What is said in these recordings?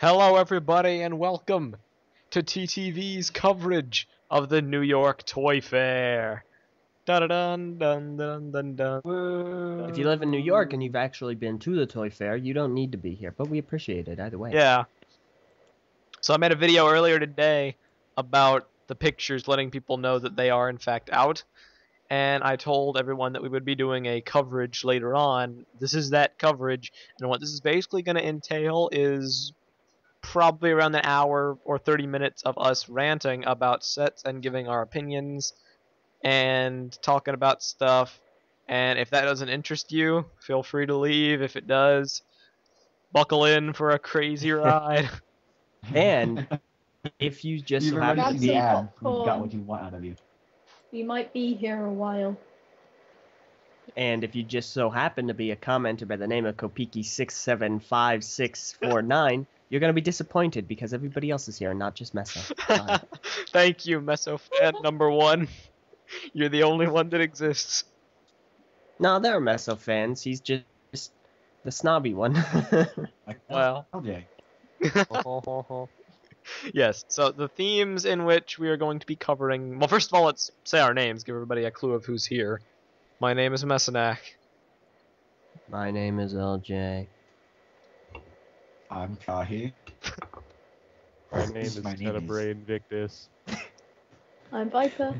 Hello everybody and welcome to TTV's coverage of the New York Toy Fair. Dun dun dun dun dun dun. If you live in New York and you've actually been to the Toy Fair, you don't need to be here, but we appreciate it either way. Yeah. So I made a video earlier today about the pictures letting people know that they are in fact out. And I told everyone that we would be doing a coverage later on. This is that coverage, and what this is basically going to entail is probably around an hour or 30 minutes of us ranting about sets and giving our opinions and talking about stuff. And if that doesn't interest you, feel free to leave. If it does, buckle in for a crazy ride. And if you just so happen Grab to some be, popcorn. Got what you want out of you. We might be here a while. and if you just so happen to be a commenter by the name of Kopiki675649, you're gonna be disappointed because everybody else is here, and not just Meso. Thank you, Meso fan number one. You're the only one that exists. No, there are Meso fans. He's just the snobby one. Like, Well. Eljay. Yes, so the themes in which we are going to be covering... Well, first of all, let's say our names, give everybody a clue of who's here. My name is Mesonak. My name is Eljay. I'm Kahi. My name is My name is- Invictus. I'm Viper.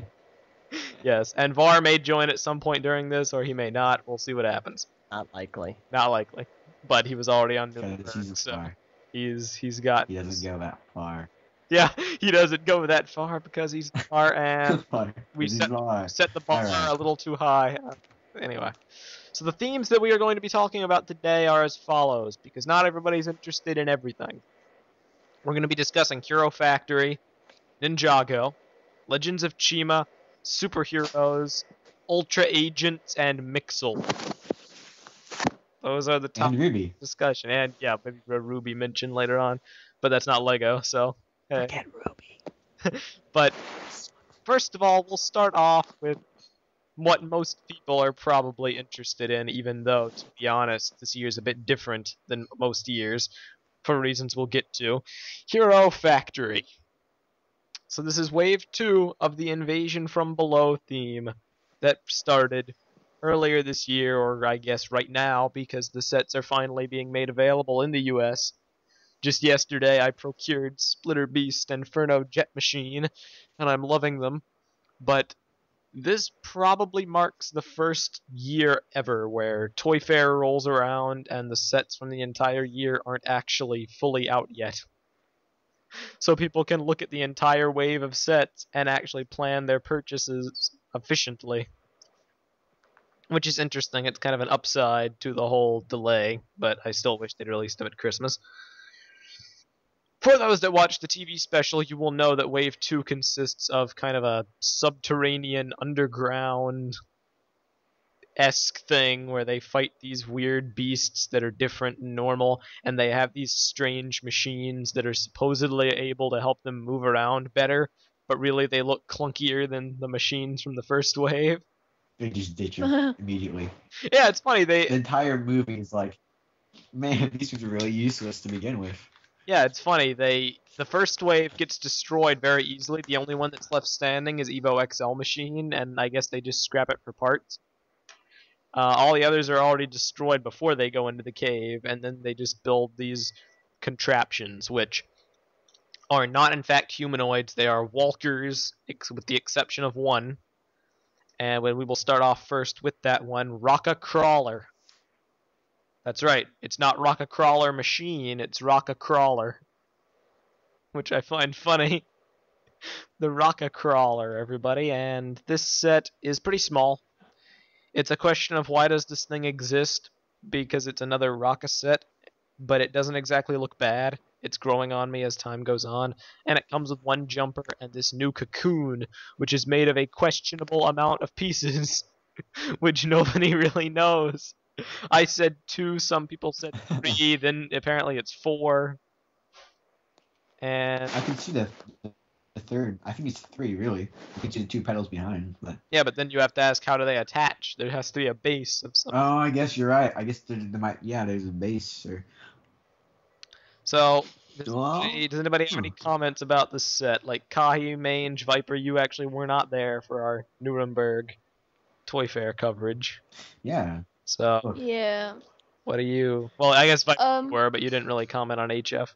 Yes, and Var may join at some point during this, or he may not. We'll see what happens. Not likely. Not likely. But he was already on Because he's Newberg, a so star. he's got... He doesn't go that far. Yeah, he doesn't go that far because he's far, and we He's set far. the bar Alright. a little too high. Anyway, so the themes that we are going to be talking about today are as follows, because not everybody's interested in everything. We're going to be discussing Hero Factory, Ninjago, Legends of Chima, Superheroes, Ultra Agents, and Mixels. Those are the top And RWBY. discussion, and yeah, maybe RWBY mentioned later on, but that's not Lego, so... hey. Forget Ruby. But first of all, we'll start off with what most people are probably interested in, even though, to be honest, this year's a bit different than most years, for reasons we'll get to. Hero Factory. So this is Wave 2 of the Invasion from Below theme that started earlier this year, or I guess right now, because the sets are finally being made available in the US. Just yesterday, I procured Splitter Beast and Inferno Jet Machine, and I'm loving them. But this probably marks the first year ever where Toy Fair rolls around and the sets from the entire year aren't actually fully out yet. So people can look at the entire wave of sets and actually plan their purchases efficiently. Which is interesting. It's kind of an upside to the whole delay, but I still wish they'd released them at Christmas. For those that watch the TV special, you will know that Wave 2 consists of kind of a subterranean, underground-esque thing where they fight these weird beasts that are different and normal, and they have these strange machines that are supposedly able to help them move around better, but really they look clunkier than the machines from the first wave. They just ditch him immediately. Yeah, it's funny, The entire movie is like, man, these things are really useless to begin with. Yeah, it's funny. The first wave gets destroyed very easily. The only one that's left standing is Evo XL Machine, and I guess they just scrap it for parts. All the others are already destroyed before they go into the cave, and then they just build these contraptions, which are not in fact humanoids. They are walkers, with the exception of one. And we will start off first with that one, Rocka Crawler. That's right. It's not Rocka Crawler Machine, it's Rocka Crawler. Which I find funny. The Rocka Crawler, everybody. And this set is pretty small. It's a question of why does this thing exist? Because it's another Rocka set, but it doesn't exactly look bad. It's growing on me as time goes on. And it comes with one jumper and this new cocoon, which is made of a questionable amount of pieces, which nobody really knows. I said 2, some people said 3, then apparently it's 4. And I can see the third. I think it's 3, really. You can see the 2 pedals behind. But yeah, but then you have to ask, how do they attach? There has to be a base of some. oh, I guess you're right. I guess there might. Yeah, there's a base or. So Does anybody have any comments about the set? Like Kahi, Mange, Viper, you actually were not there for our Nuremberg Toy Fair coverage. Yeah. So, Look. Yeah. what do you... Well, I guess Viper Um. were, but you didn't really comment on HF.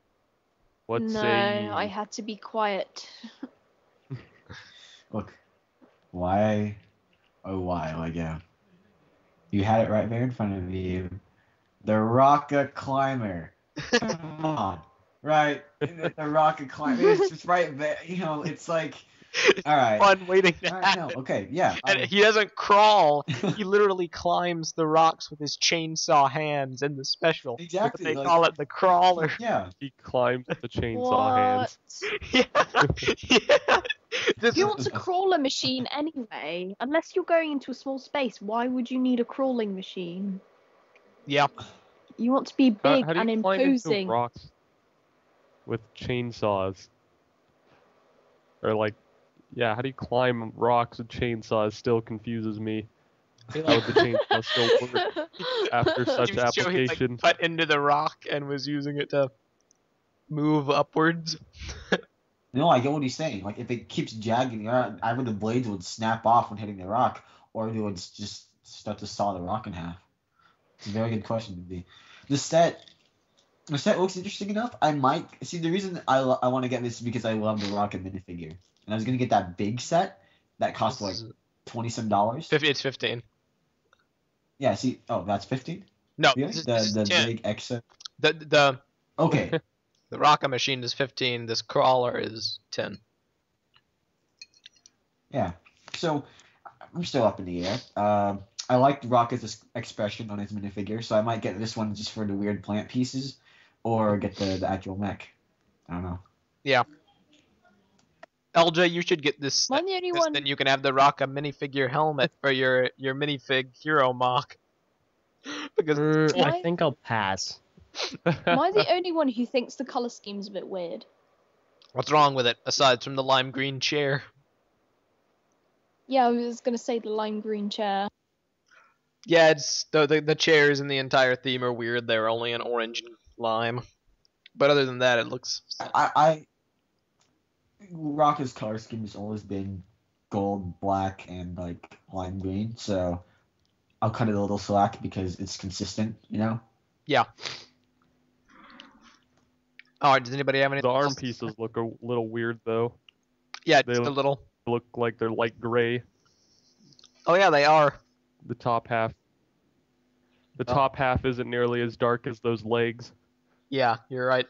What No, say I ye? had to be quiet. Look. Why? Oh, why? Like, yeah. You had it right there in front of you. The Rocket Climber. Come on. Right? The Rocket Climber. It's just right there. You know, it's like. Alright. Fun waiting to Alright, no, happen. okay, yeah. And he doesn't crawl. He literally climbs the rocks with his chainsaw hands in the special. Exactly, They like- call it the crawler. Yeah. He climbed the chainsaw hands. Yeah. Yeah. This Who wants a crawler machine anyway? Unless you're going into a small space, why would you need a crawling machine? Yeah. You want to be big How do and you climb into imposing. rocks with chainsaws? Or like, yeah, how do you climb rocks with chainsaws? Still confuses me. How would the chainsaw still work after such He was showing, application? like, cut into the rock and was using it to move upwards. No, I get what he's saying. Like, if it keeps jagging, either the blades would snap off when hitting the rock, or they would just start to saw the rock in half. It's a very good question to be. The set looks interesting enough. I might see the reason I want to get this is because I love the Rocket minifigure, and I was gonna get that big set that cost like $20-some. It's 15. Yeah. See, oh, that's 15. No, Really? this is The 10. big X. The Okay. the rocket machine is 15. This crawler is 10. Yeah. So I'm still up in the air. I liked Rocket's expression on his minifigure, so I might get this one just for the weird plant pieces, or get the actual mech. I don't know. Yeah. Eljay, you should get this. Am I the only This, one? then you can have the Rocket minifigure helmet for your minifig hero mock. Because I think I'll pass. Am I the only one who thinks the color scheme's a bit weird? what's wrong with it aside from the lime green chair? Yeah, I was gonna say the lime green chair. Yeah, it's the chairs and the entire theme are weird. They're only an orange and lime. But other than that, it looks. Rocket's color scheme has always been gold, black, and like lime green, so I'll cut it a little slack because it's consistent, you know? Yeah. Alright, does anybody have any? The arm pieces look a little weird though. Yeah, they just a little. Look like they're light gray. Oh yeah, they are. The top half. The top half isn't nearly as dark as those legs. Yeah, you're right.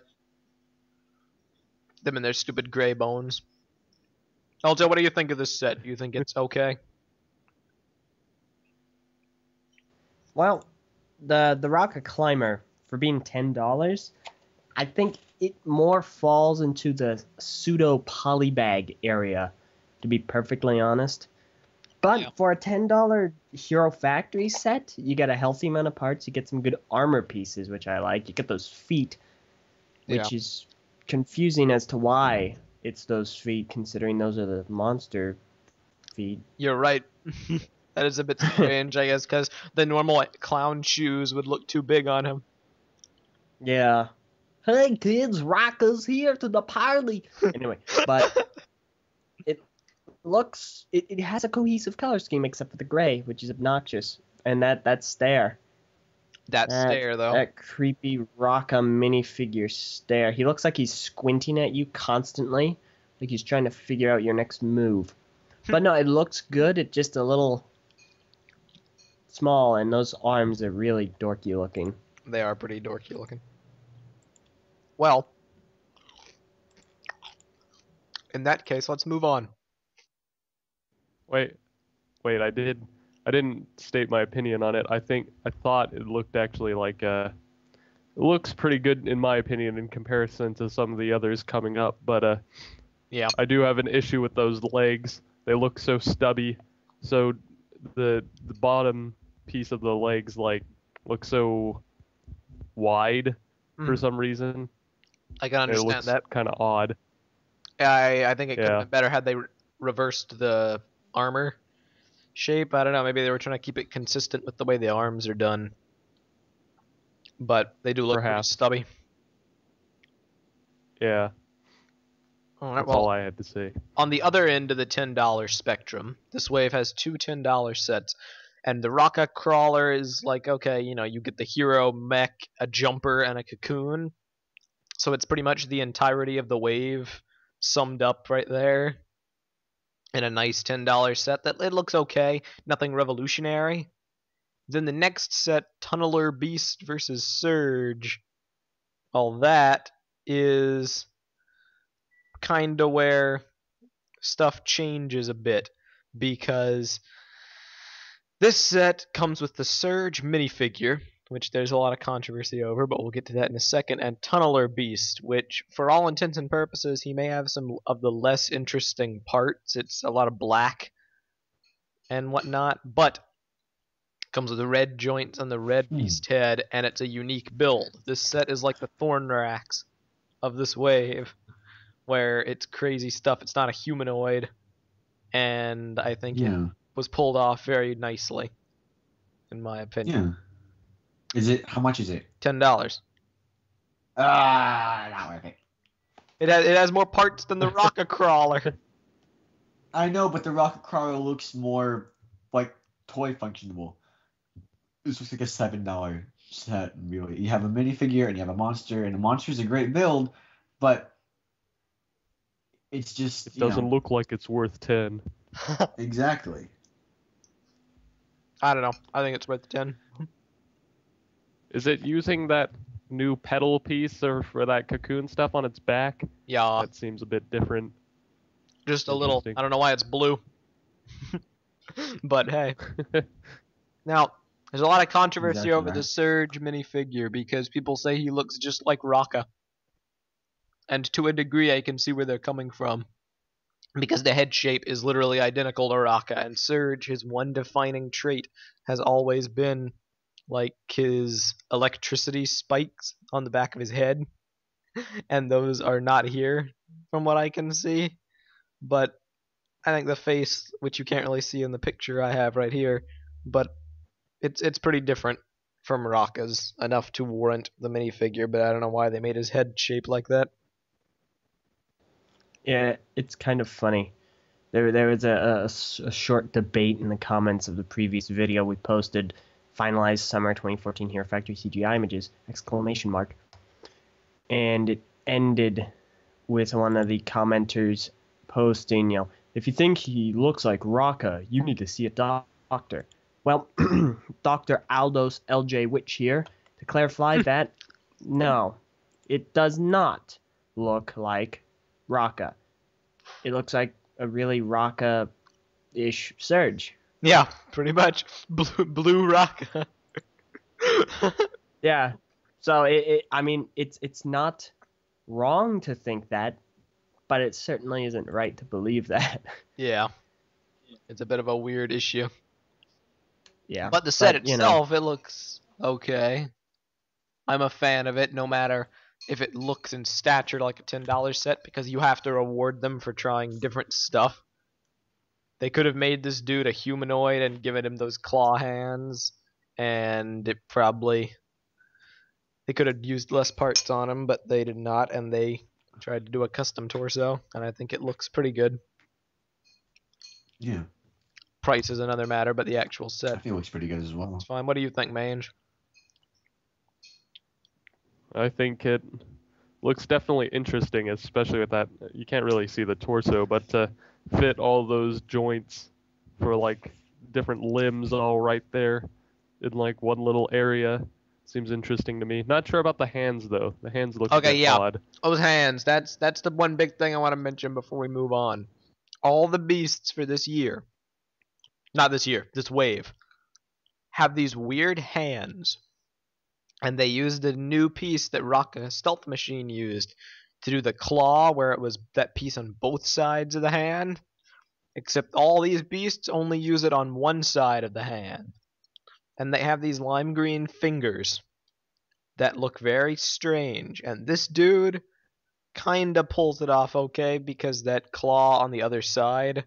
Them and their stupid gray bones. Eljay, what do you think of this set? Do you think it's okay? Well, the Rocket Climber, for being $10, I think it more falls into the pseudo polybag area, to be perfectly honest. But Yeah. for a $10 Hero Factory set, you get a healthy amount of parts. You get some good armor pieces, which I like. You get those feet, which is confusing as to why it's those feet, considering those are the monster feet. You're right. That is a bit strange, I guess, because the normal clown shoes would look too big on him. Yeah. Hey kids, Rockers here to the party. Anyway, but it has a cohesive color scheme except for the gray, which is obnoxious. And that stare. That stare, though. That creepy Rocka minifigure stare. He looks like he's squinting at you constantly, like he's trying to figure out your next move. But no, it looks good. It's just a little small, and those arms are really dorky looking. They are pretty dorky looking. Well, in that case, let's move on. Wait, I didn't state my opinion on it. I thought it looked actually like it looks pretty good in my opinion in comparison to some of the others coming up, but Yeah. I do have an issue with those legs. They look so stubby. So the bottom piece of the legs like look so wide for some reason. I can It understand looks that. kind of odd. I think it could have Yeah. been better had they reversed the armor shape. I don't know. Maybe they were trying to keep it consistent with the way the arms are done. But they do look pretty Perhaps. stubby. Yeah, Alright, that's well, all I had to say. on the other end of the $10 spectrum, this wave has two $10 sets. And the Raka Crawler is like, okay, you get the hero, mech, a jumper, and a cocoon. So it's pretty much the entirety of the wave summed up right there in a nice $10 set. That it looks okay, nothing revolutionary. Then the next set, Tunneler Beast versus Surge. All that is kinda where stuff changes a bit, because this set comes with the Surge minifigure, which there's a lot of controversy over, but we'll get to that in a second, and Tunneler Beast, which for all intents and purposes he may have some of the less interesting parts. It's a lot of black and whatnot, but comes with the red joints on the red beast head, and it's a unique build. This set is like the Thornrax of this wave, where it's crazy stuff. It's not a humanoid, and I think it was pulled off very nicely, in my opinion. Yeah. How much is it? $10. Not worth it. It has more parts than the Rocket Crawler. I know, but the Rocket Crawler looks more like toy functionable. This looks like a $7 set, really. You have a minifigure and you have a monster, and the monster is a great build, but it's just It doesn't look like it's worth 10. Exactly. I don't know. I think it's worth 10. Is it using that new pedal piece or for that cocoon stuff on its back? Yeah, That seems a bit different. just a little. Interesting. I don't know why it's blue. But hey. Now, there's a lot of controversy Exactly over right. the Surge minifigure because people say he looks just like Raka. And to a degree, I can see where they're coming from. Because the head shape is literally identical to Raka, and Surge, his one defining trait, has always been like his electricity spikes on the back of his head. And those are not here, from what I can see. But I think the face, which you can't really see in the picture I have right here, but it's pretty different from Raka's, enough to warrant the minifigure, but I don't know why they made his head shape like that. Yeah, it's kind of funny. There was a short debate in the comments of the previous video we posted, finalized summer 2014 Hero Factory CGI images, ! And it ended with one of the commenters posting, if you think he looks like Raka, you need to see a doctor. Well, Dr. Aldous Eljay Witch here to clarify that, no, it does not look like Raka. It looks like a really Raka-ish Surge. Yeah, pretty much. Blue Raka. Yeah. So I mean, it's not wrong to think that, but it certainly isn't right to believe that. Yeah. It's a bit of a weird issue. Yeah. But the set itself, it looks okay. I'm a fan of it, no matter if it looks in stature like a $10 set, because you have to reward them for trying different stuff. They could have made this dude a humanoid and given him those claw hands, and they could have used less parts on him, but they did not, and they tried to do a custom torso, and I think it looks pretty good. Yeah. Price is another matter, but the actual I set think it looks pretty good as well. is fine. What do you think, Mange? I think it looks definitely interesting, especially with that. You can't really see the torso, but to fit all those joints for like different limbs all right there in like one little area seems interesting to me. Not sure about the hands though. The hands look a bit odd. Those hands. That's the one big thing I want to mention before we move on. All the beasts for this year, not this year, this wave, have these weird hands. And they used a new piece that Raka Stealth Machine used to do the claw, where it was that piece on both sides of the hand. Except all these beasts only use it on one side of the hand. And they have these lime green fingers that look very strange. And this dude kinda pulls it off okay, because that claw on the other side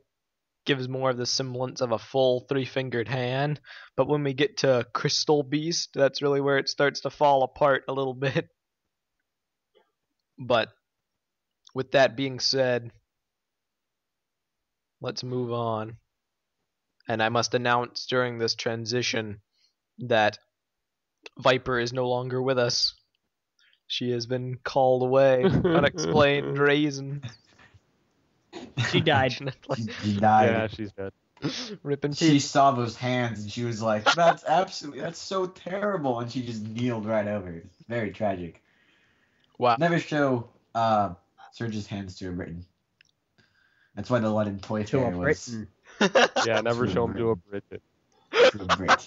gives more of the semblance of a full three-fingered hand. But when we get to Crystal Beast, that's really where it starts to fall apart a little bit. But with that being said, let's move on. And I must announce during this transition that Viper is no longer with us. She has been called away, unexplained reasons. She died. She died. Yeah, she's dead. Rip in She peace. saw those hands and she was like, that's so terrible. And she just kneeled right over. It's very tragic. Wow. Never show Surge's hands to a Briton. That's why the London Toy To a Fair was Britain. Yeah, never To a show him to a Briton. Brit. to a Brit.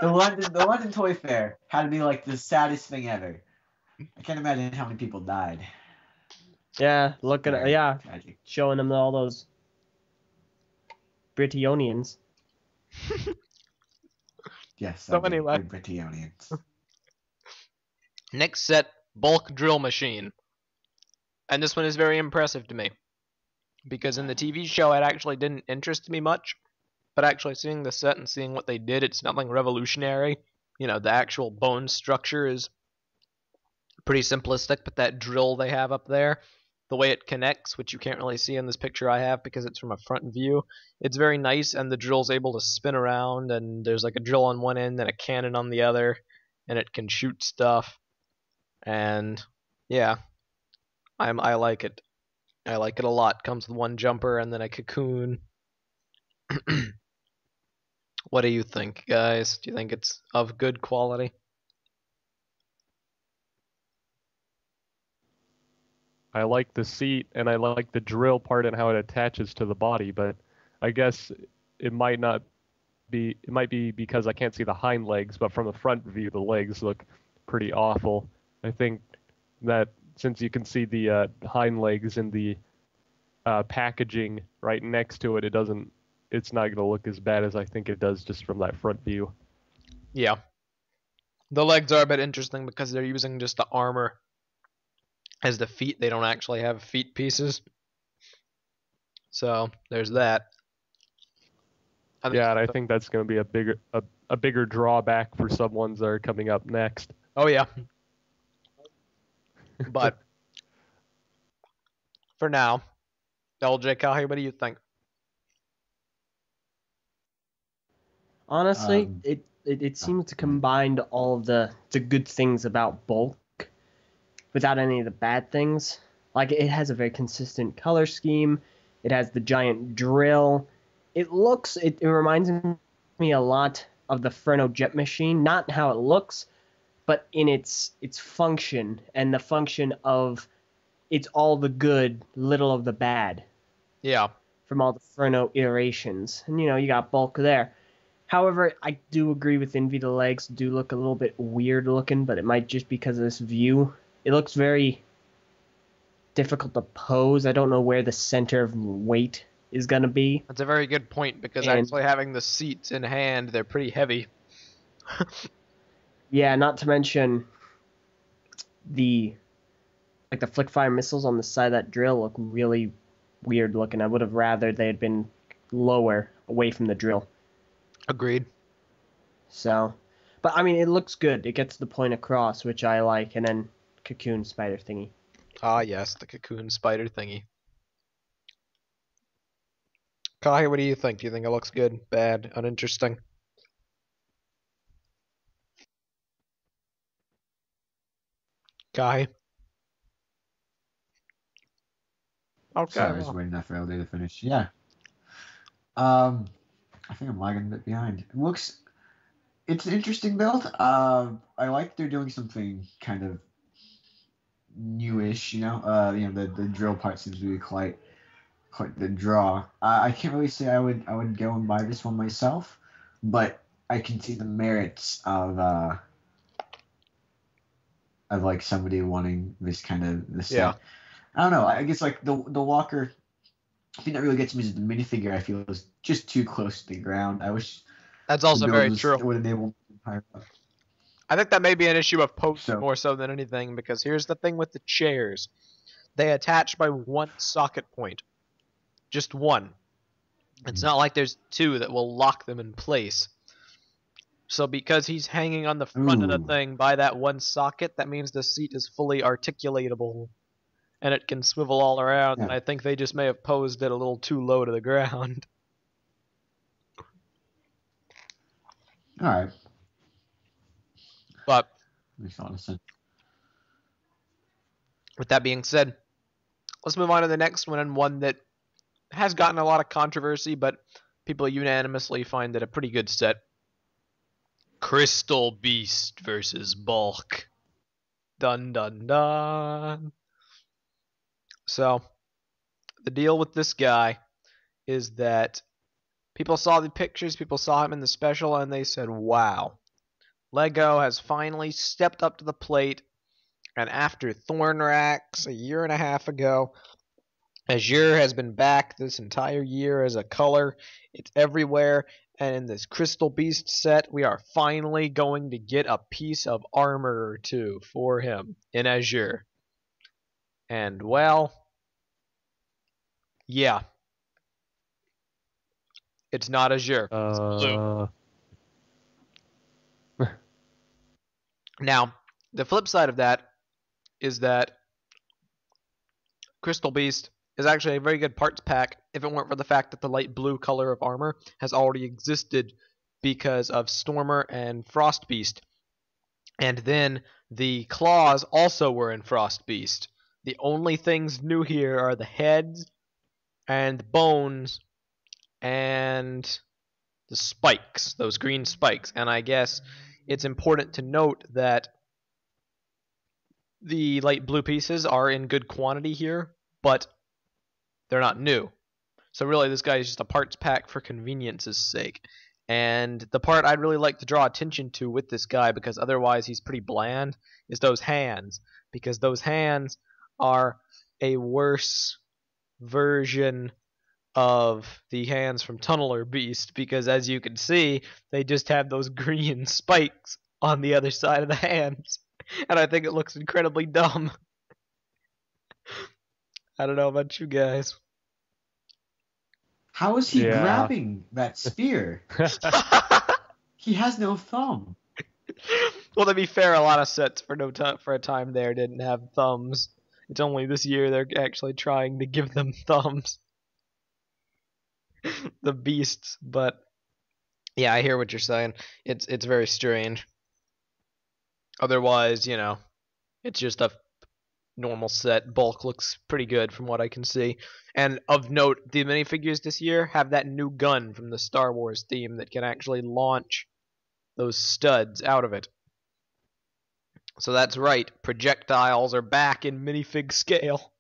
the London Toy Fair had to be like the saddest thing ever. I can't imagine how many people died. Yeah, look at it. Very Yeah, tragic. showing them all those Britionians. Yes, So that'd be anyway. good Britonians. Next set, bulk drill machine. And this one is very impressive to me. Because in the TV show, it actually didn't interest me much. But actually seeing the set and seeing what they did, it's nothing revolutionary. You know, the actual bone structure is pretty simplistic, but that drill they have up there, the way it connects, which you can't really see in this picture I have because it's from a front view, it's very nice, and the drill's able to spin around, and there's like a drill on one end and a cannon on the other, and it can shoot stuff. And yeah, I like it. I like it a lot. Comes with one jumper and then a cocoon. What do you think, guys? Do you think it's of good quality? I like the seat and I like the drill part and how it attaches to the body, but I guess it might not be. It might be because I can't see the hind legs, but from the front view, the legs look pretty awful. I think that since you can see the hind legs in the packaging right next to it, it's not going to look as bad as I think it does just from that front view. Yeah. The legs are a bit interesting because they're using just the armor as the feet. They don't actually have feet pieces. So there's that. Yeah, and I think that's going to be a bigger drawback for some ones that are coming up next. Oh yeah. But for now, LJ, Kahi, what do you think? Honestly, it seems to combine all of the good things about bulk without any of the bad things. Like, it has a very consistent color scheme. It has the giant drill. It reminds me a lot of the Ferno jet machine. Not how it looks, but in its function, and the function of it's all the good, little of the bad Yeah. from all the Ferno iterations. And, you got bulk there. However, I do agree with Envy. The legs do look a little bit weird looking, but it might just be because of this view. It looks very difficult to pose. I don't know where the center of weight is going to be. That's a very good point because And- actually having the seats in hand, they're pretty heavy. Yeah, not to mention the flick fire missiles on the side of that drill look really weird looking. I would have rather they had been lower away from the drill. Agreed. So, but I mean, it looks good. It gets the point across, which I like, and then cocoon spider thingy. Ah, yes, the cocoon spider thingy. Kahi, what do you think? Do you think it looks good, bad, uninteresting? Kahi? Okay. Sorry, I was waiting for Eljay to finish. Yeah. I think I'm lagging a bit behind. It's an interesting build. I like they're doing something kind of newish. The drill part seems to be quite the draw. I can't really say I would go and buy this one myself, but I can see the merits of like somebody wanting this kind of this. Yeah. I don't know. I guess like the walker. The thing that really gets me is the minifigure. I feel is just too close to the ground. I wish That's also very it true. would enable me to higher up. I think that may be an issue of post So- more so than anything, because here's the thing with the chairs. They attach by one socket point. Just one. It's not like there's two that will lock them in place. So because he's hanging on the front of the Ooh. thing by that one socket, that means the seat is fully articulatable. and it can swivel all around. Yeah. And I think they just may have posed it a little too low to the ground. All right. But Makes a lot of sense. with that being said, let's move on to the next one, and one that has gotten a lot of controversy, but people unanimously find it a pretty good set. Crystal Beast versus Bulk. Dun dun dun. So, the deal with this guy is that people saw the pictures, people saw him in the special, and they said, wow, Lego has finally stepped up to the plate, and after Thornrax a year and a half ago, Azure has been back this entire year as a color. It's everywhere, and in this Crystal Beast set, we are finally going to get a piece of armor or two for him in Azure. And, well, yeah. It's not Azure. It's blue. Now, the flip side of that is that Crystal Beast is actually a very good parts pack if it weren't for the fact that the light blue color of armor has already existed because of Stormer and Frost Beast. And then the claws also were in Frost Beast. The only things new here are the heads and the bones and the spikes, those green spikes. And I guess it's important to note that the light blue pieces are in good quantity here, but they're not new. So really, this guy is just a parts pack for convenience's sake. And the part I'd really like to draw attention to with this guy, because otherwise he's pretty bland, is those hands. Because those hands are a worse version of the hands from Tunneler Beast, because as you can see, they just have those green spikes on the other side of the hands. And I think it looks incredibly dumb. I don't know about you guys. How is he grabbing that spear? He has no thumb. Well, to be fair, a lot of sets for a time there didn't have thumbs. It's only this year they're actually trying to give them thumbs. The beasts, but yeah, I hear what you're saying. It's very strange. Otherwise, you know, it's just a normal set. Bulk looks pretty good from what I can see. And of note, the minifigures this year have that new gun from the Star Wars theme that can actually launch those studs out of it. So that's right, projectiles are back in minifig scale.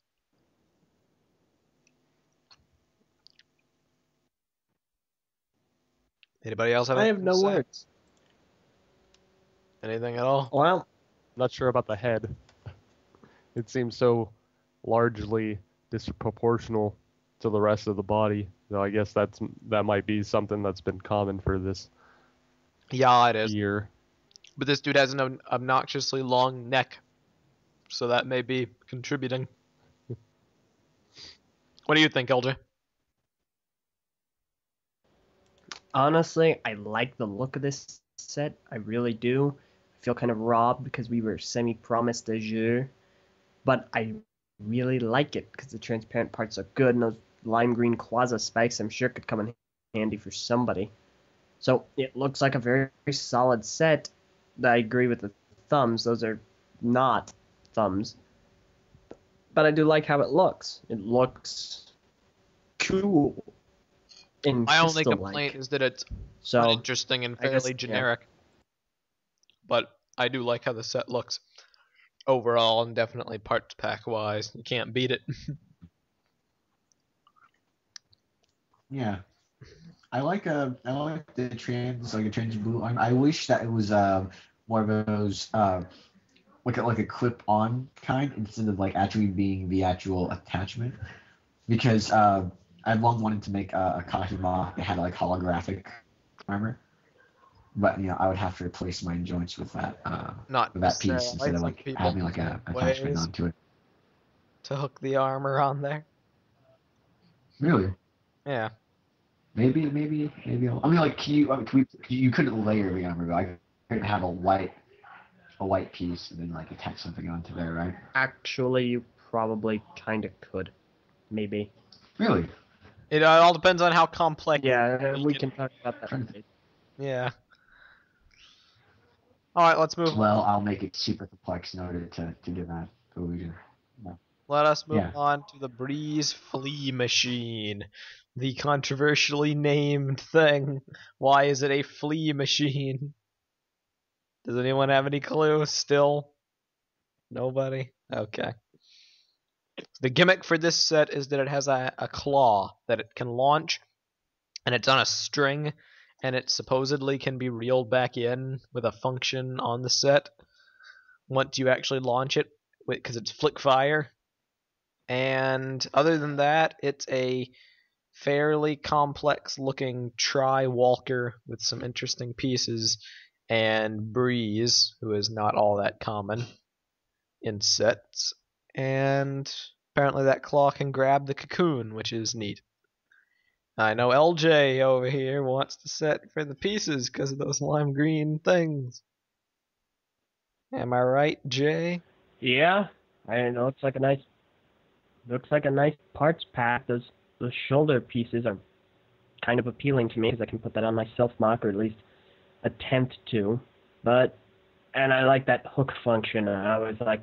Anybody else have I anything have no to say? words. Anything at all? Well, Not sure about the head. It seems so largely disproportional to the rest of the body. So I guess that might be something that's been common for this Yeah, it is. year. But this dude has an obnoxiously long neck, so that may be contributing. What do you think, Eljay? honestly, I like the look of this set. I really do. I feel kind of robbed because we were semi-promised Azure, but I really like it because the transparent parts are good, and those lime green quasi spikes I'm sure could come in handy for somebody. So it looks like a very, very solid set. I agree with the thumbs. Those are not thumbs. But I do like how it looks. It looks cool. And My only crystal-like. complaint is that it's So uninteresting and I guess, fairly yeah. generic. But I do like how the set looks overall, and definitely parts pack wise. You can't beat it. Yeah. I like the trans blue. I wish that it was more of those like a clip on kind instead of like actually being the actual attachment, because I've long wanted to make a Kahi that had like holographic armor, but you know I would have to replace my joints with that Not with that piece necessarily. instead of Some like people having like a attachment ways onto it. to hook the armor on there. Really? Yeah. Maybe. I mean, like, you couldn't layer the armor, but I couldn't have a white piece and then like attach something onto there, right? actually, you probably kind of could. Maybe. Really? It all depends on how complex. Yeah, you we make can it. talk about that later. Yeah. All right, let's move. Well, I'll make it super complex in order to give that illusion. Let us move Yeah. on to the Breeze Flea machine, the controversially named thing. Why is it a flea machine? Does anyone have any clue? Still, nobody. Okay. The gimmick for this set is that it has a claw that it can launch, and it's on a string, and it supposedly can be reeled back in with a function on the set once you actually launch it, because it's flick fire. And other than that, it's a fairly complex looking tri-walker with some interesting pieces, and Breeze, who is not all that common in sets. And apparently that claw can grab the cocoon, which is neat. I know Eljay over here wants the set for the pieces because of those lime green things. Am I right, Jay? Yeah, and it looks like a nice parts pack. Those shoulder pieces are kind of appealing to me because I can put that on my self-mock, or at least attempt to. And I like that hook function. I always like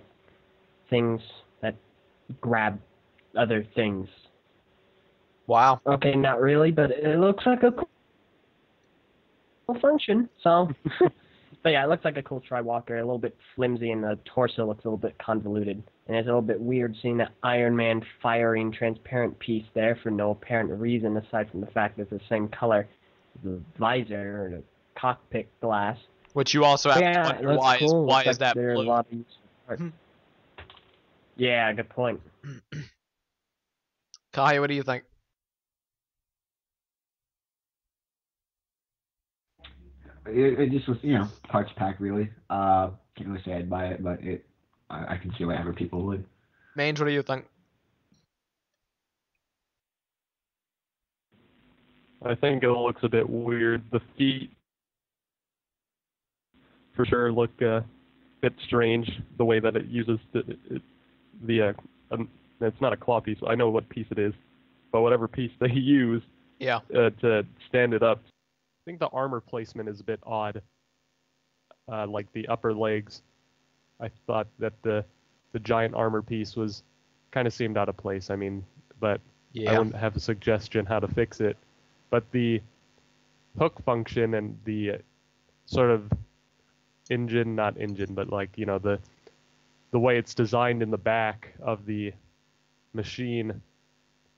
things that grab other things. Wow. Okay, not really, but it looks like a cool function. So, but yeah, it looks like a cool tri-walker. A little bit flimsy, and the torso looks a little bit convoluted. And it's a little bit weird seeing that Iron Man firing transparent piece there for no apparent reason aside from the fact that it's the same color as the visor or the cockpit glass. Which you also have Yeah, to it wonder looks why cool. why Looks is like that there are a blue? lot of useful parts. Yeah, good point. Kahi, what do you think? It just was, parts pack really. Can't really say I'd buy it, but I can see why other people would. Mange, what do you think? I think it looks a bit weird. The feet, for sure, look a bit strange. The way that it uses it's not a claw piece. I know what piece it is, but whatever piece they use Yeah. to stand it up. I think the armor placement is a bit odd. Like the upper legs, I thought that the giant armor piece was kind of seemed out of place. I mean, but I wouldn't have a suggestion how to fix it. But the hook function and the sort of not engine, but like, the way it's designed in the back of the machine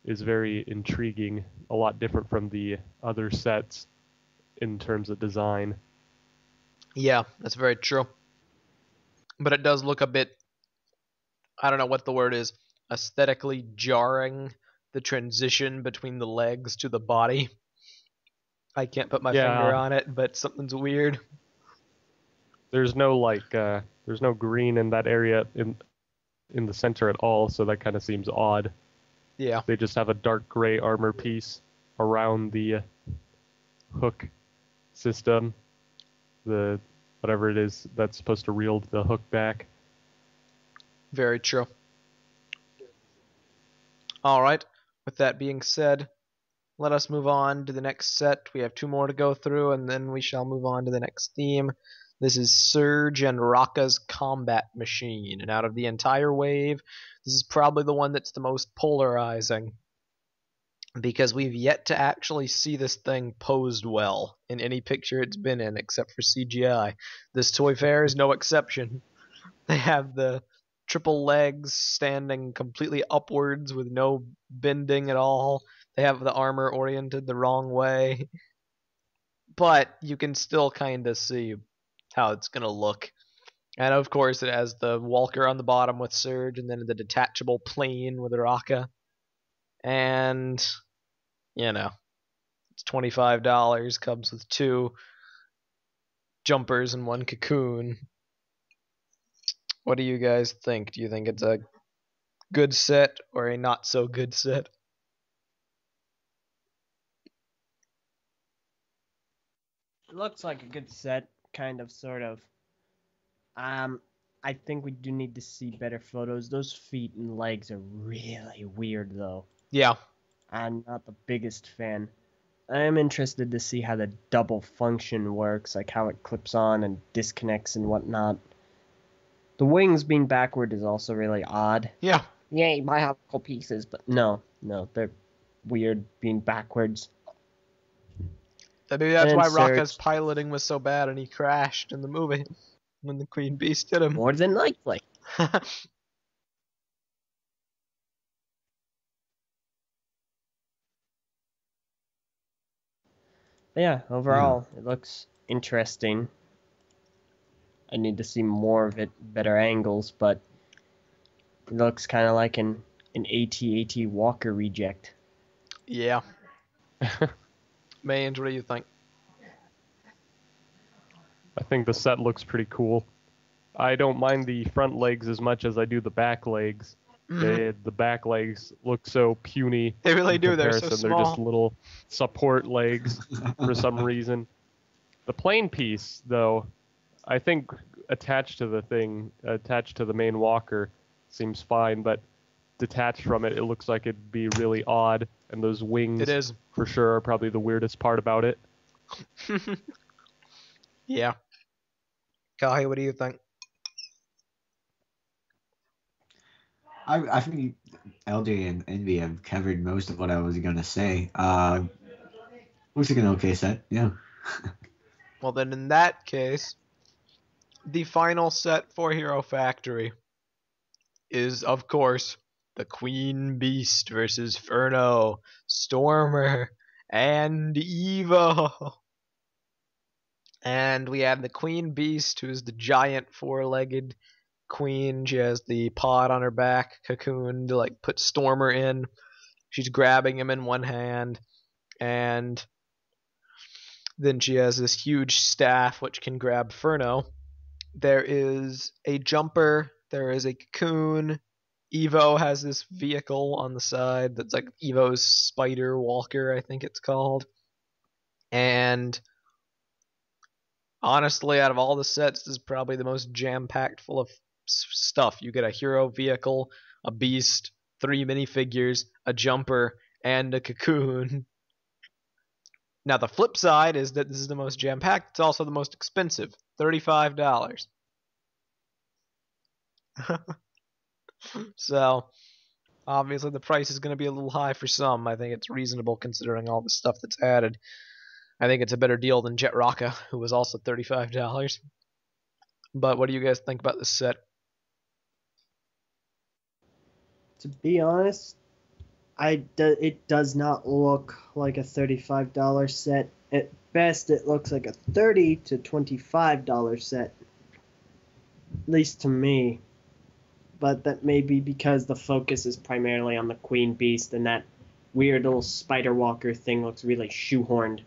is very intriguing, a lot different from the other sets in terms of design. Yeah, that's very true. But it does look a bit, I don't know what the word is, aesthetically jarring, the transition between the legs to the body. I can't put my finger on it, but something's weird. There's no there's no green in that area in the center at all, so that kind of seems odd. Yeah. They just have a dark gray armor piece around the hook system, the whatever it is that's supposed to reel the hook back. Very true. Alright, with that being said, let us move on to the next set. We have two more to go through, and then we shall move on to the next theme. This is SargeRakas Combat Machine, and out of the entire wave, this is probably the one that's the most polarizing, because we've yet to actually see this thing posed well in any picture it's been in, except for CGI. This toy fair is no exception. They have the triple legs standing completely upwards with no bending at all. They have the armor oriented the wrong way. But you can still kind of see how it's going to look. And of course, it has the walker on the bottom with Surge, and then the detachable plane with Raka. And, it's $25, comes with 2 jumpers and 1 cocoon. What do you guys think? Do you think it's a good set or a not so good set? It looks like a good set, kind of, sort of. I think we do need to see better photos. Those feet and legs are really weird, though. Yeah. I'm not the biggest fan. I am interested to see how the double function works, like how it clips on and disconnects and whatnot. The wings being backward is also really odd. Yeah. Yay, biological pieces, but no, they're weird being backwards. Maybe that's And why Surge. Raka's piloting was so bad and he crashed in the movie when the Queen Beast hit him. More than likely. Yeah, overall, it looks interesting. I need to see more of it, better angles, but it looks kind of like an AT-AT Walker reject. Yeah. Mange, what do you think? I think the set looks pretty cool. I don't mind the front legs as much as I do the back legs. The back legs look so puny. They really in do. They're so comparison. small. They're just little support legs for some reason. The plane piece, though, I think attached to the main walker seems fine, but detached from it, it looks like it'd be really odd. And those wings, It is. for sure, are probably the weirdest part about it. Yeah. Kahi, what do you think? I think LJ and Envy have covered most of what I was gonna say. Looks like an okay set, yeah. Well, then in that case, the final set for Hero Factory is, of course, the Queen Beast versus Furno, Stormer, and Evo. And we have the Queen Beast, who is the giant four-legged queen. She has the pod on her back, cocoon, to like put Stormer in. She's grabbing him in one hand, and then she has this huge staff which can grab Furno. There is a jumper, there is a cocoon. Evo has this vehicle on the side that's like Evo's Spider Walker, I think it's called. And honestly, out of all the sets, this is probably the most jam-packed full of stuff. You get a hero vehicle, a beast, 3 minifigures, a jumper, and a cocoon. Now, the flip side is that this is the most jam-packed. It's also the most expensive, $35. So, obviously, the price is going to be a little high for some. I think it's reasonable considering all the stuff that's added. I think it's a better deal than Jet Raka, who was also $35. But what do you guys think about this set? To be honest, it does not look like a $35 set. At best, it looks like a $30 to $25 set. At least to me. But that may be because the focus is primarily on the Queen Beast, and that weird little Spider Walker thing looks really shoehorned.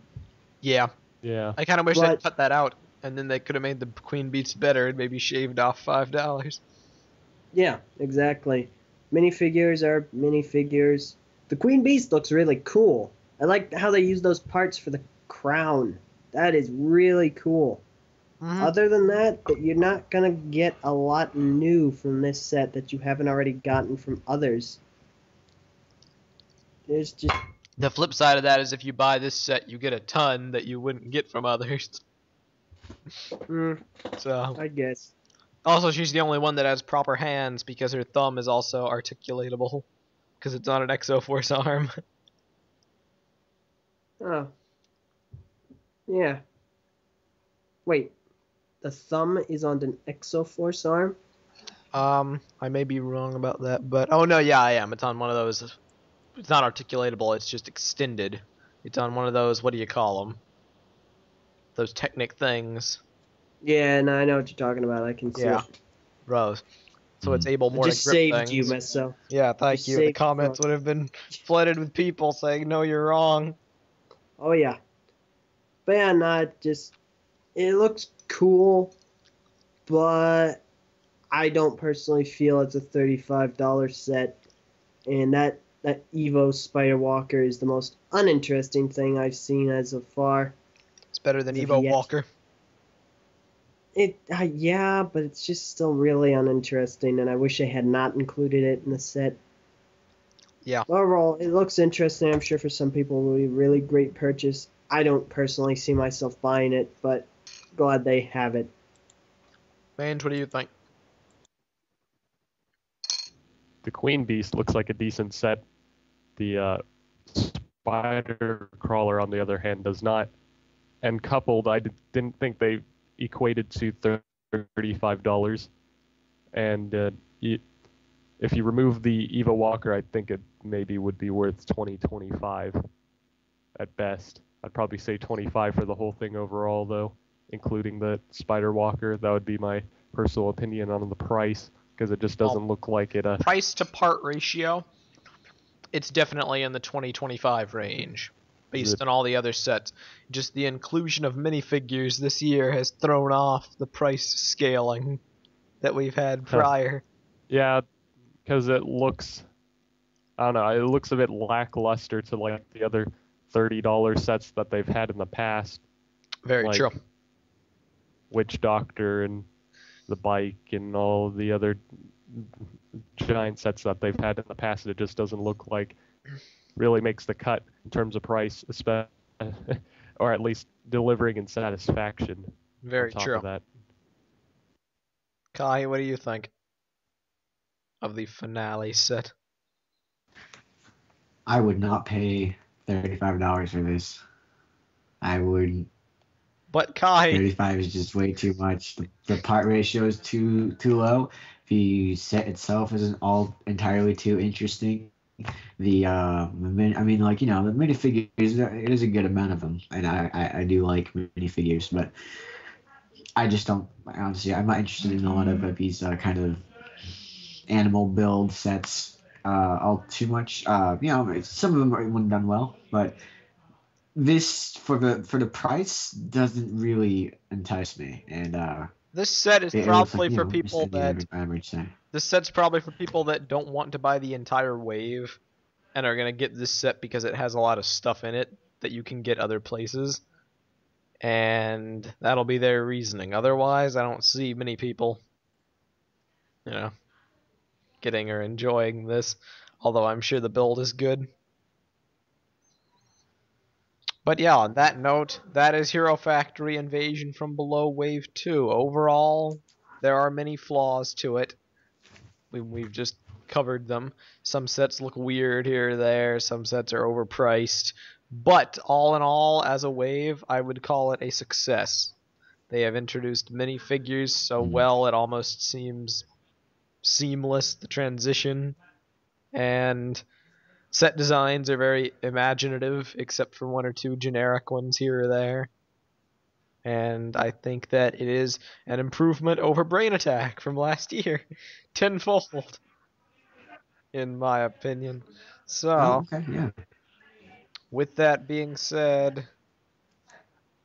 Yeah. Yeah. I kind of wish they'd cut that out, and then they could have made the Queen Beast better and maybe shaved off $5. Yeah, exactly. Minifigures are minifigures. The Queen Beast looks really cool. I like how they use those parts for the crown. That is really cool. Other than that, you're not going to get a lot new from this set that you haven't already gotten from others. There's just... The flip side of that is if you buy this set, you get a ton that you wouldn't get from others. So I guess. Also, she's the only one that has proper hands because her thumb is also articulatable because it's on an Exoforce arm. Oh. Yeah. Wait. The thumb is on an Exoforce arm? I may be wrong about that, but oh no, yeah, I am. It's on one of those. It's not articulatable. It's just extended. It's on one of those. What do you call them? Those Technic things. Yeah, no, I know what you're talking about. I can see it. Rose. So it's able more I to just grip saved things. you, Meso. Yeah, thank Just you. The saved comments would have been flooded with people saying, no, you're wrong. Oh, yeah. But yeah, not just... It looks cool, but I don't personally feel it's a $35 set. And that Evo Spider Walker is the most uninteresting thing I've seen as of far. It's better than As of Evo yet. Walker. Yeah, but it's just still really uninteresting, and I wish I had not included it in the set. Yeah. Overall, it looks interesting. I'm sure for some people it will be a really great purchase. I don't personally see myself buying it, but glad they have it. Mange, what do you think? The Queen Beast looks like a decent set. The Spider Crawler, on the other hand, does not. And coupled, I didn't think they equated to $35. And if you remove the Eva Walker, I think it maybe would be worth $20-25 at best. I'd probably say 25 for the whole thing overall, though, including the Spider Walker. That would be my personal opinion on the price, because it just doesn't look like it. Price to part ratio, it's definitely in the 20-25 range, based on all the other sets. Just the inclusion of minifigures this year has thrown off the price scaling that we've had prior. Yeah, because it looks, I don't know, it looks a bit lackluster to like the other $30 sets that they've had in the past. Very like true. Witch Doctor and the Bike and all the other giant sets that they've had in the past. It just doesn't look like really makes the cut in terms of price, or at least delivering in satisfaction. Very true. Of that. Kahi, what do you think of the finale set? I would not pay $35 for this. I wouldn't. But Kahi, 35 is just way too much. The part ratio is too low. The set itself isn't all entirely too interesting. The the minifigures, it is a good amount of them, and I do like minifigures, but I just don't, honestly, I'm not interested in a lot of these kind of animal build sets all too much. Some of them are when done well, but this for the price doesn't really entice me, and this set is probably for people that average set. This set's probably for people that don't want to buy the entire wave and are gonna get this set because it has a lot of stuff in it that you can get other places, and that'll be their reasoning. Otherwise, I don't see many people, getting or enjoying this. Although I'm sure the build is good. But yeah, on that note, that is Hero Factory Invasion from Below Wave 2. Overall, there are many flaws to it. We've just covered them. Some sets look weird here or there. Some sets are overpriced. But all in all, as a wave, I would call it a success. They have introduced minifigures so well it almost seems seamless, the transition. And set designs are very imaginative, except for one or two generic ones here or there. And I think that it is an improvement over Brain Attack from last year. Tenfold, in my opinion. So, okay, yeah. With that being said,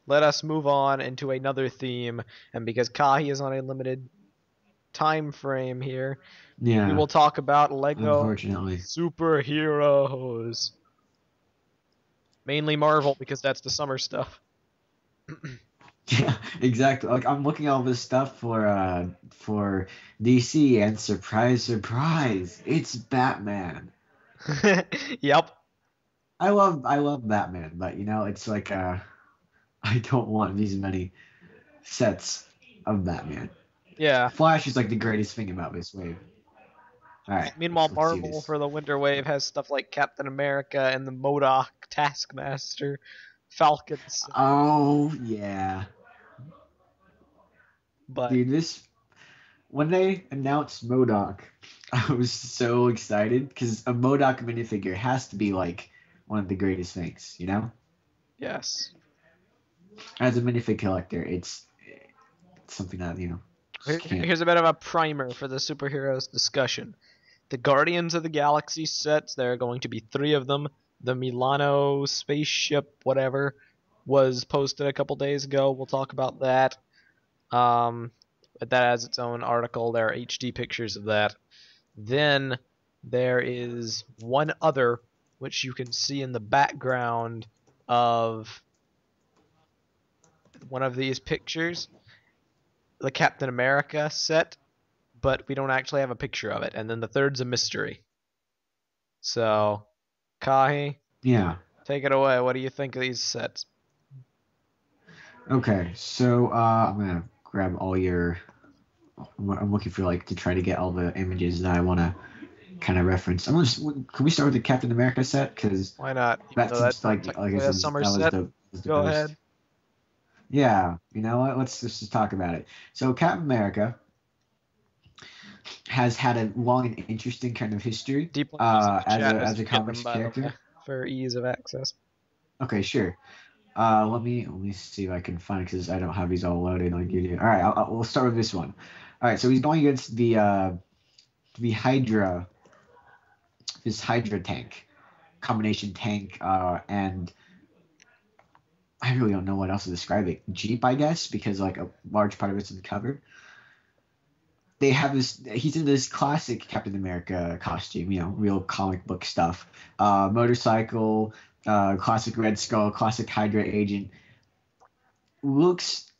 let us move on into another theme. And because Kahi is on a limited time frame here, we will talk about Lego superheroes. Mainly Marvel, because that's the summer stuff. Yeah, exactly. Like, I'm looking at all this stuff for DC, and surprise, it's Batman. Yep. I love Batman, but it's like I don't want these many sets of Batman. Yeah. Flash is like the greatest thing about this wave. All right. Meanwhile, Marvel for the Winter Wave has stuff like Captain America and the MODOK Taskmaster, Falcons. Oh yeah. But dude, when they announced MODOK, I was so excited because a MODOK minifigure has to be like one of the greatest things, Yes. As a minifig collector, it's something that Here's a bit of a primer for the superheroes discussion. The Guardians of the Galaxy sets, there are going to be 3 of them. The Milano spaceship, whatever, was posted a couple days ago. We'll talk about that. But that has its own article. There are HD pictures of that. Then there is one other, which you can see in the background of one of these pictures. the Captain America set, but we don't actually have a picture of it. And then the third's a mystery. So, Kahi, Yeah. take it away. What do you think of these sets? Okay, so I'm gonna grab all your. I'm looking for to try to get all the images that I want to kind of reference. Can we start with the Captain America set? Because Why not? Even that though seems that's not like I technically a said, summer that was set. the Go most. ahead. Yeah, you know what? Let's just talk about it. So Captain America has had a long and interesting kind of history Deep Link using the as chat a as you get them, comics by the character. way, for ease of access. Okay, sure. Let me see if I can find because I don't have these all loaded on YouTube. All right, we'll start with this one. All right, so he's going against the Hydra, this Hydra tank, combination tank, and I really don't know what else to describe it. Jeep, I guess, because like a large part of it's in the cover. They have this. He's in this classic Captain America costume, real comic book stuff. Motorcycle, classic Red Skull, classic Hydra agent. Looks.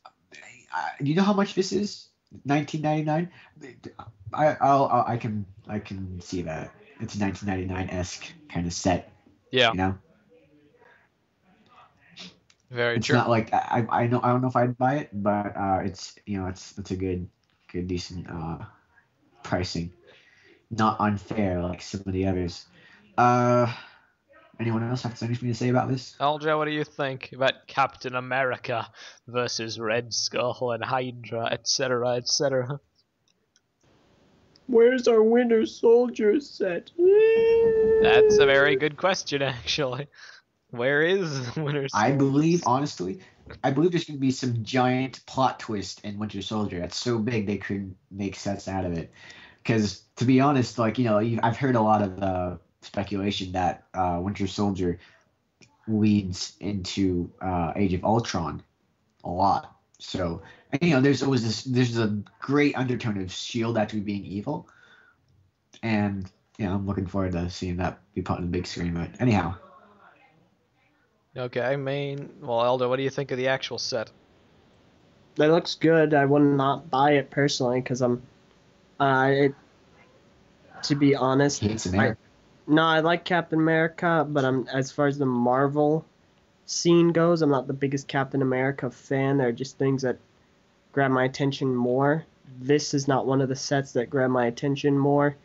Do you know how much this is? 1999. I can see that it's a 1999-esque kind of set. Yeah, You know, very it's true. not like I don't know if I'd buy it, but it's it's a good decent pricing, not unfair like some of the others. Anyone else have anything to say about this? Eljay, what do you think about Captain America versus Red Skull and Hydra, etc., etc.? Where's our Winter Soldier set? That's a very good question, actually. Where is Winter Soldier? I believe, honestly, there's going to be some giant plot twist in Winter Soldier that's so big they could make sets out of it. Because, to be honest, I've heard a lot of speculation that Winter Soldier leads into Age of Ultron a lot. So, and, there's a great undertone of S.H.I.E.L.D. actually being evil. And, I'm looking forward to seeing that be put on the big screen. But anyhow. Okay, well, Eljay, what do you think of the actual set? That looks good. I would not buy it personally because to be honest, Hates America. no, I like Captain America, but as far as the Marvel scene goes, I'm not the biggest Captain America fan. There are just things that grab my attention more. This is not one of the sets that grab my attention more.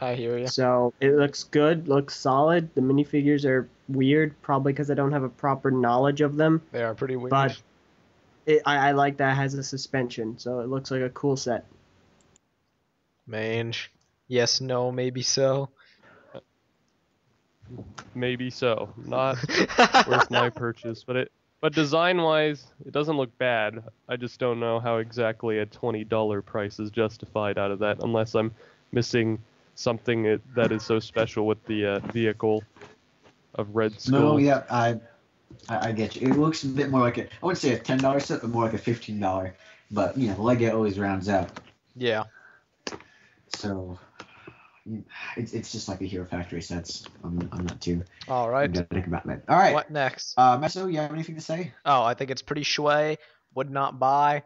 I hear you. So it looks good, looks solid. The minifigures are weird, probably because I don't have a proper knowledge of them. They are pretty weird. But I like that it has a suspension, so it looks like a cool set. Mange. Yes, no, maybe so. Maybe so. Not worth my purchase, but design-wise, it doesn't look bad. I just don't know how exactly a $20 price is justified out of that, unless I'm missing something that is so special with the vehicle of Red Skull. No, yeah, I get you. It looks a bit more like I wouldn't say a $10 set, but more like a $15. But Lego always rounds out. Yeah. So it's just like a Hero Factory sets. I'm not too All right. energetic about that. All right. What next? Meso, you have anything to say? Oh, I think it's pretty shui. Would not buy.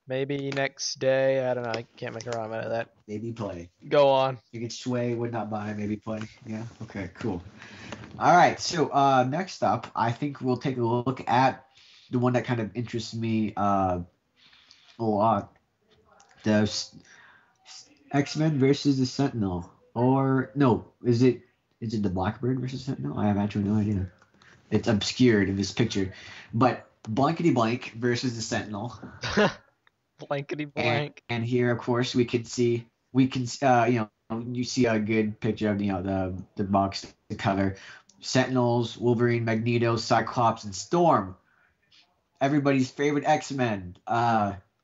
Maybe next day. I don't know. I can't make a rhyme out of that. Maybe play. Go on. You get sway, would not buy, maybe play. Yeah. Okay. Cool. All right. So next up, I think we'll take a look at the one that kind of interests me a lot. The X-Men versus the Sentinel, or no? Is it the Blackbird versus Sentinel? I have actually no idea. It's obscured in this picture, but blankety blank versus the Sentinel. Blankety blank. And here, of course, you see a good picture of the box, the cover. Sentinels, Wolverine, Magneto, Cyclops, and Storm. Everybody's favorite X-Men,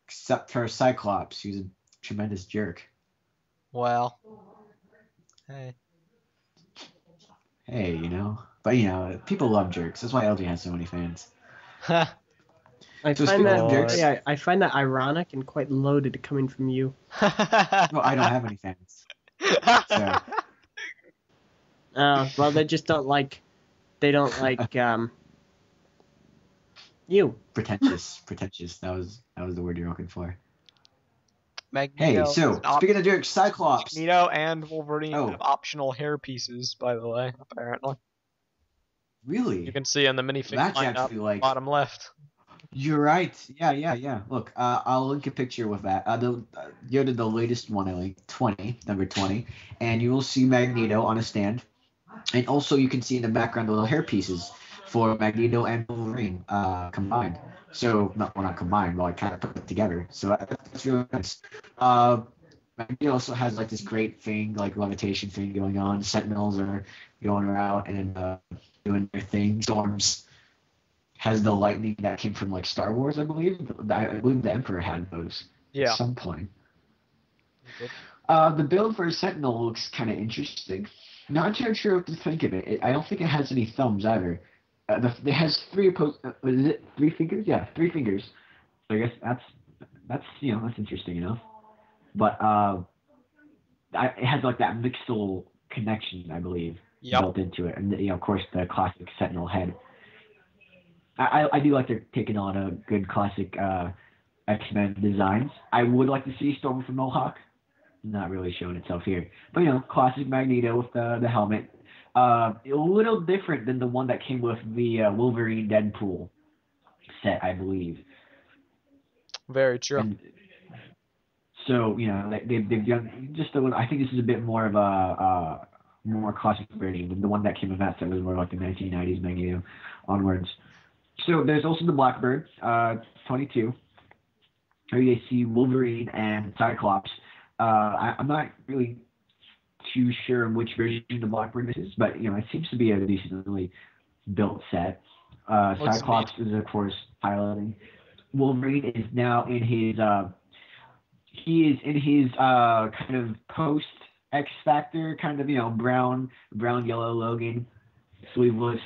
except for Cyclops, who's a tremendous jerk. Well. Hey. Hey, but people love jerks. That's why LG has so many fans. I So find speaking of that jerks- I find that ironic and quite loaded coming from you. Well, I don't have any fans. So Well, they just don't like. They don't like you. pretentious. That was the word you're looking for. Magneto. Hey, so speaking of jerks, Cyclops. Magneto and Wolverine Oh. have optional hair pieces, by the way. Apparently, Really? you can see on the minifig That's lineup, actually like. bottom left. You're right. Yeah. Look, I'll link a picture with that. You're the latest one, I think, number 20, and you will see Magneto on a stand, and also you can see in the background the little hair pieces for Magneto and Wolverine combined. So not combined, but like kind of put together. So that's really nice. Magneto also has like this great thing, like levitation thing going on. Sentinels are going around and doing their thing. Storms has the lightning that came from like Star Wars, I believe. I believe the Emperor had those at some point. The build for a Sentinel looks kind of interesting. Not too sure what to think of it. I don't think it has any thumbs either. It has three is it 3 fingers? Yeah, 3 fingers. So I guess that's that's interesting enough. But it has like that Mixel connection, I believe, built into it, and of course the classic Sentinel head. I do like they're taking on a good classic X-Men designs. I would like to see Storm with a Mohawk. Not really showing itself here. But, classic Magneto with the helmet. A little different than the one that came with the Wolverine Deadpool set, I believe. Very true. And so, they've done just a little, I think this is a bit more of a more classic version than the one that came with that set was more like the 1990s Magneto onwards. So there's also the Blackbird, 22. Here you see Wolverine and Cyclops. I'm not really too sure which version of the Blackbird this is, but it seems to be a decently built set. Cyclops is of course piloting. Wolverine is now in his kind of post X Factor kind of brown yellow Logan sleeveless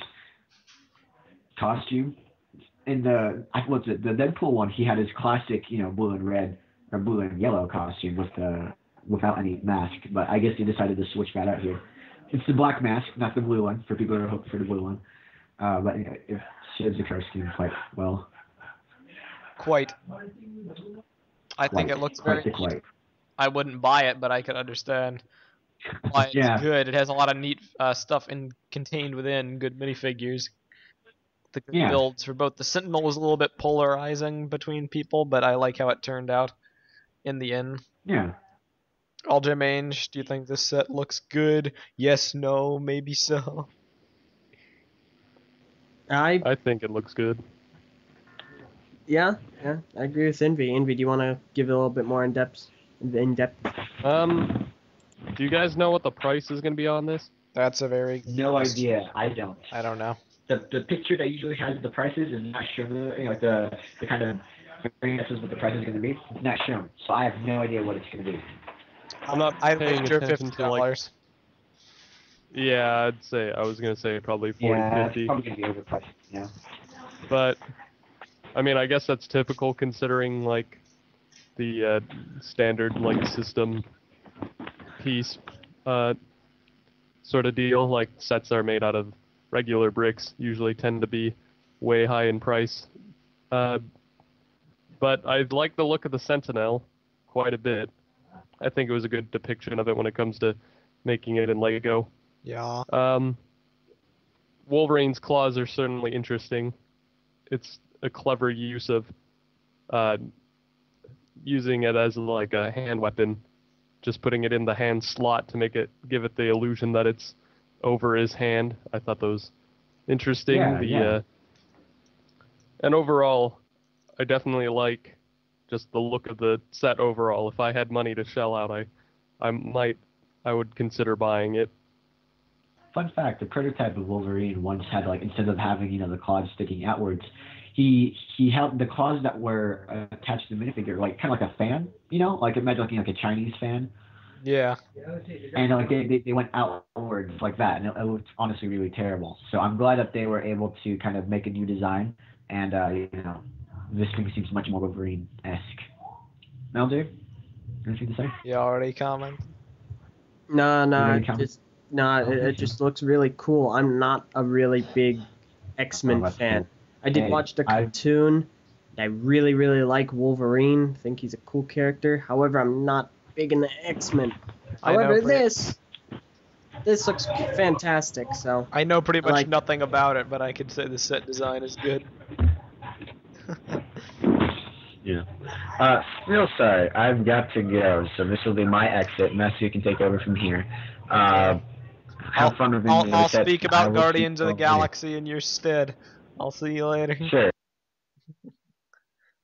costume. In the Deadpool one, he had his classic blue and red or blue and yellow costume without any mask, but I guess they decided to switch that out here. It's the black mask, not the blue one, for people that are hoping for the blue one. But it shows the costume quite well. I think it looks very neat. I wouldn't buy it, but I could understand why it's good. It has a lot of neat stuff contained within, good minifigures. The good builds for both. The Sentinel was a little bit polarizing between people, but I like how it turned out in the end. Yeah. Eljay Mange, do you think this set looks good? Yes, no, maybe so. I think it looks good. Yeah, I agree with Envy. Envy, do you want to give it a little bit more in depth? Do you guys know what the price is going to be on this? That's a very no idea. I don't know. The picture that usually has the prices is not shown. Like the kind of experiences what the price is going to be. It's not shown, so I have no idea what it's going to be. I'm not paying attention to like. Yeah, I was going to say probably 40, 50. It's probably going to be overpriced. Yeah. But I mean, I guess that's typical considering like the standard like system piece sort of deal. Like sets that are made out of regular bricks usually tend to be way high in price. But I like the look of the Sentinel quite a bit. I think it was a good depiction of it when it comes to making it in Lego. Yeah. Wolverine's claws are certainly interesting. It's a clever use of using it as like a hand weapon, just putting it in the hand slot to give it the illusion that it's over his hand. I thought that was interesting. And overall, I definitely like just the look of the set overall. If I had money to shell out, I would consider buying it. Fun fact: the prototype of Wolverine once had instead of having the claws sticking outwards, he held the claws that were attached to the minifigure kind of like a fan, like imagine like a Chinese fan. Yeah. And they went outwards like that, and it looked honestly really terrible. So I'm glad that they were able to kind of make a new design, and this thing seems much more Wolverine-esque. Eljay, anything to say? You already comment? It just looks really cool. I'm not a really big X-Men fan. I did watch the cartoon, I really, really like Wolverine. Think he's a cool character. However, I'm not big in the X-Men. I know However, pretty- this looks fantastic. So I know pretty I much like- nothing about it, but I can say the set design is good. Yeah. Real sorry, I've got to go, so this will be my exit. Meso, you can take over from here. Have fun with I'll speak about I will Guardians of the speak over here. Galaxy in your stead. I'll see you later. Sure.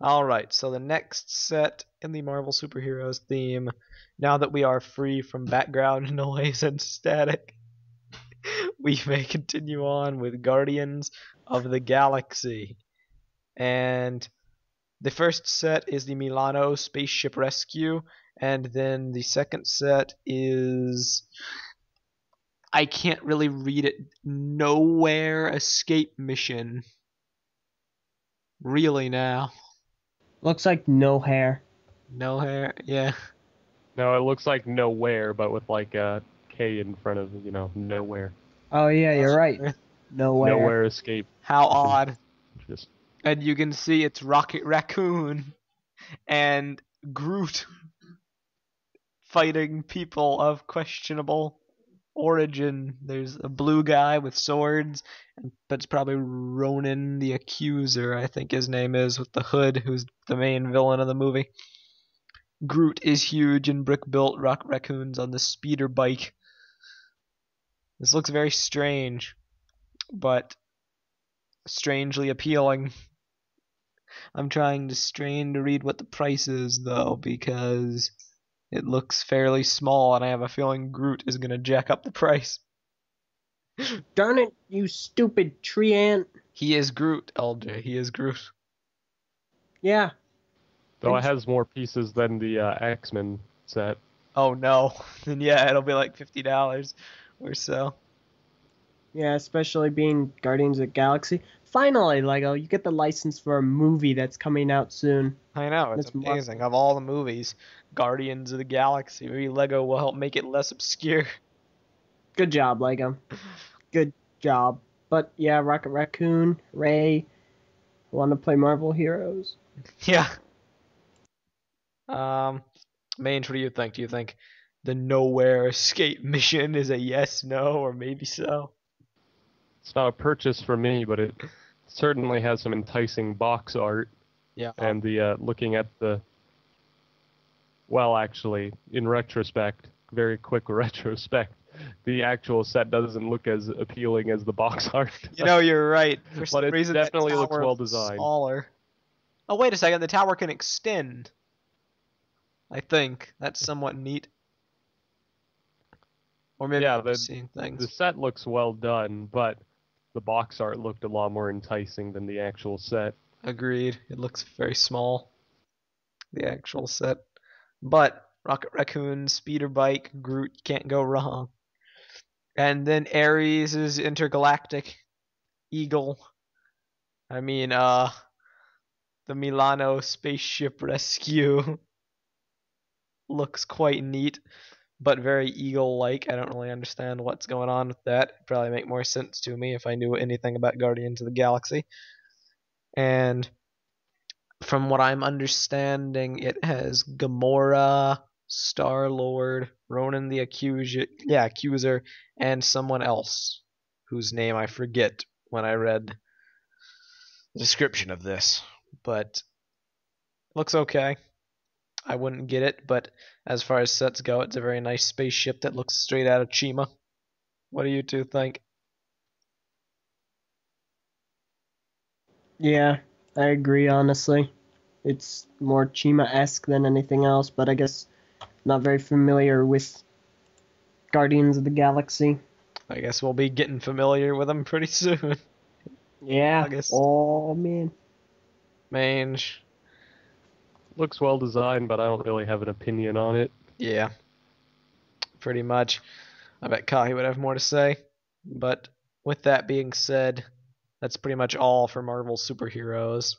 Alright, so the next set in the Marvel Superheroes theme, now that we are free from background noise and static, we may continue on with Guardians of the Galaxy. And the first set is the Milano Spaceship Rescue, and then the second set is... I can't really read it. Nowhere Escape Mission. Really now. looks like no hair. No hair, yeah. No, it looks like nowhere, but with like a K in front of, nowhere. Oh yeah, you're right. Nowhere. Nowhere escape. How odd. Just And you can see it's Rocket Raccoon and Groot fighting people of questionable origin. There's a blue guy with swords, but it's probably Ronan the Accuser, I think his name is, with the hood, who's the main villain of the movie. Groot is huge and brick-built. Rocket Raccoon's on the speeder bike. This looks very strange, but strangely appealing. I'm trying to strain to read what the price is, though, because it looks fairly small, and I have a feeling Groot is going to jack up the price. Darn it, you stupid tree ant. He is Groot, Eljay. He is Groot. Yeah. though it has more pieces than the X-Men set. Oh no. Then yeah, it'll be like $50 or so. Yeah, especially being Guardians of the Galaxy. Finally, Lego, you get the license for a movie that's coming out soon. I know, it's That's amazing. Of all the movies, Guardians of the Galaxy, maybe Lego will help make it less obscure. Good job, Lego. Good job. But yeah, Rocket Raccoon, Ray, want to play Marvel Heroes? Yeah. Mange, what do you think? Do you think the Nowhere Escape mission is a yes, no, or maybe so? It's not a purchase for me, but it certainly has some enticing box art. Yeah. And the looking at the, well, actually, in retrospect, very quick retrospect, the actual set doesn't look as appealing as the box art. You know, you're right. For some But it reason, that definitely looks tower well looks designed. Smaller. Oh, wait a second. The tower can extend. I think that's somewhat neat. Or maybe Yeah, I'm seeing things. The set looks well done, but the box art looked a lot more enticing than the actual set. Agreed. It looks very small. The actual set. But Rocket Raccoon, Speeder Bike, Groot, can't go wrong. And then Ares is Intergalactic Eagle. I mean, the Milano Spaceship Rescue looks quite neat, but very eagle-like. I don't really understand what's going on with that. It'd probably make more sense to me if I knew anything about Guardians of the Galaxy. And from what I'm understanding, it has Gamora, Star-Lord, Ronan the Accuser, and someone else whose name I forget when I read the description of this. But looks okay. I wouldn't get it, but as far as sets go, it's a very nice spaceship that looks straight out of Chima. What do you two think? Yeah, I agree, honestly. It's more Chima-esque than anything else, but I guess not very familiar with Guardians of the Galaxy. I guess we'll be getting familiar with them pretty soon. Yeah. August. Oh, man. Mange. Looks well designed, but I don't really have an opinion on it. Yeah. Pretty much. I bet Kahi would have more to say. But with that being said, that's pretty much all for Marvel superheroes.